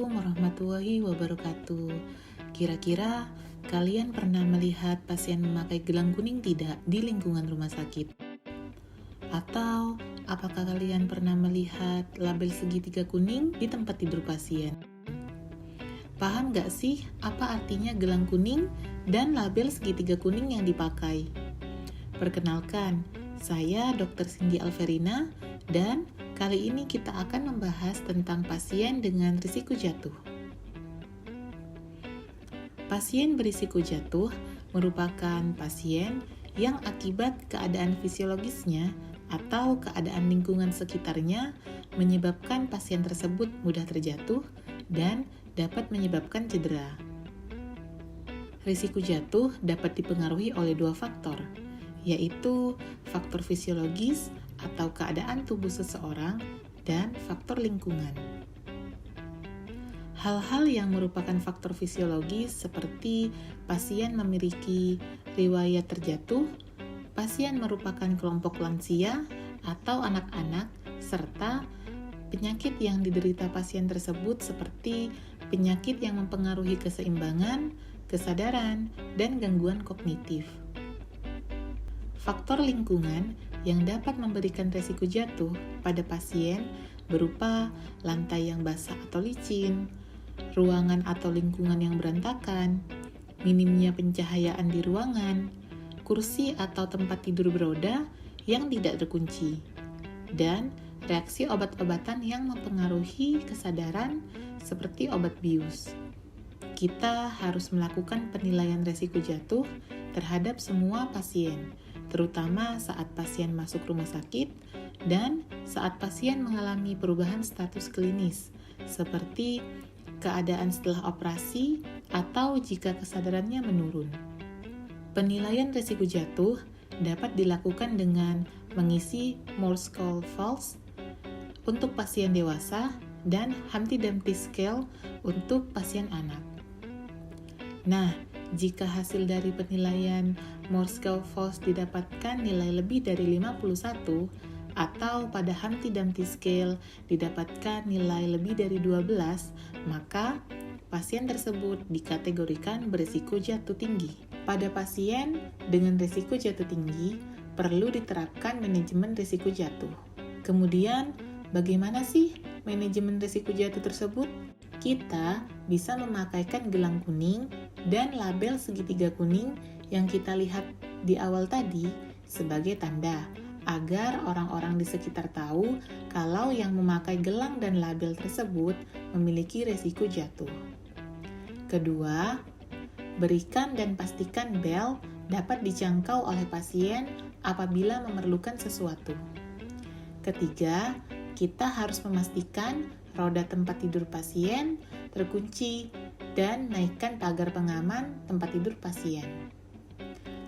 Assalamualaikum warahmatullahi wabarakatuh. Kira-kira kalian pernah melihat pasien memakai gelang kuning tidak di lingkungan rumah sakit? Atau apakah kalian pernah melihat label segitiga kuning di tempat tidur pasien? Paham gak sih apa artinya gelang kuning dan label segitiga kuning yang dipakai? Perkenalkan, saya Dr. Cindy Alverina dan kali ini kita akan membahas tentang pasien dengan risiko jatuh. Pasien berisiko jatuh merupakan pasien yang akibat keadaan fisiologisnya atau keadaan lingkungan sekitarnya menyebabkan pasien tersebut mudah terjatuh dan dapat menyebabkan cedera. Risiko jatuh dapat dipengaruhi oleh dua faktor, yaitu faktor fisiologis atau keadaan tubuh seseorang dan faktor lingkungan. Hal-hal yang merupakan faktor fisiologis seperti pasien memiliki riwayat terjatuh, pasien merupakan kelompok lansia atau anak-anak, serta penyakit yang diderita pasien tersebut seperti penyakit yang mempengaruhi keseimbangan, kesadaran, dan gangguan kognitif. Faktor lingkungan yang dapat memberikan risiko jatuh pada pasien berupa lantai yang basah atau licin, ruangan atau lingkungan yang berantakan, minimnya pencahayaan di ruangan, kursi atau tempat tidur beroda yang tidak terkunci, dan reaksi obat-obatan yang mempengaruhi kesadaran seperti obat bius. Kita harus melakukan penilaian risiko jatuh terhadap semua pasien, terutama saat pasien masuk rumah sakit dan saat pasien mengalami perubahan status klinis, seperti keadaan setelah operasi atau jika kesadarannya menurun. Penilaian risiko jatuh dapat dilakukan dengan mengisi Morsel Falls untuk pasien dewasa dan Humpty Dumpty Scale untuk pasien anak. Nah, jika hasil dari penilaian Morsel Falls didapatkan nilai lebih dari 51 atau pada Humpty Dumpty Scale didapatkan nilai lebih dari 12, maka pasien tersebut dikategorikan berisiko jatuh tinggi. Pada pasien dengan risiko jatuh tinggi, perlu diterapkan manajemen risiko jatuh. Kemudian, bagaimana sih manajemen risiko jatuh tersebut? Kita bisa memakaikan gelang kuning dan label segitiga kuning yang kita lihat di awal tadi sebagai tanda agar orang-orang di sekitar tahu kalau yang memakai gelang dan label tersebut memiliki risiko jatuh. Kedua, berikan dan pastikan bel dapat dijangkau oleh pasien apabila memerlukan sesuatu. Ketiga, kita harus memastikan roda tempat tidur pasien terkunci dan naikkan pagar pengaman tempat tidur pasien.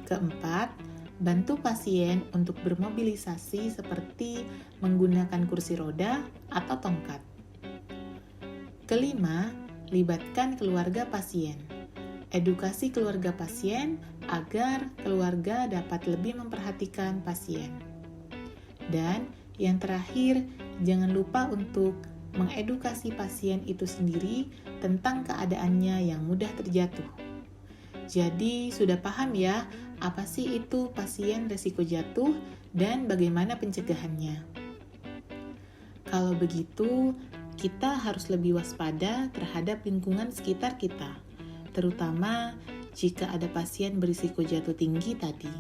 Keempat, bantu pasien untuk bermobilisasi seperti menggunakan kursi roda atau tongkat. Kelima, libatkan keluarga pasien. Edukasi keluarga pasien agar keluarga dapat lebih memperhatikan pasien. Dan yang terakhir, jangan lupa untuk mengedukasi pasien itu sendiri tentang keadaannya yang mudah terjatuh. Jadi, sudah paham ya, apa sih itu pasien risiko jatuh dan bagaimana pencegahannya? Kalau begitu, kita harus lebih waspada terhadap lingkungan sekitar kita, terutama jika ada pasien berisiko jatuh tinggi tadi.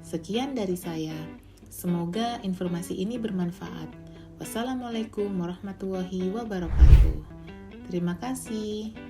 Sekian dari saya. Semoga informasi ini bermanfaat. Wassalamualaikum warahmatullahi wabarakatuh. Terima kasih.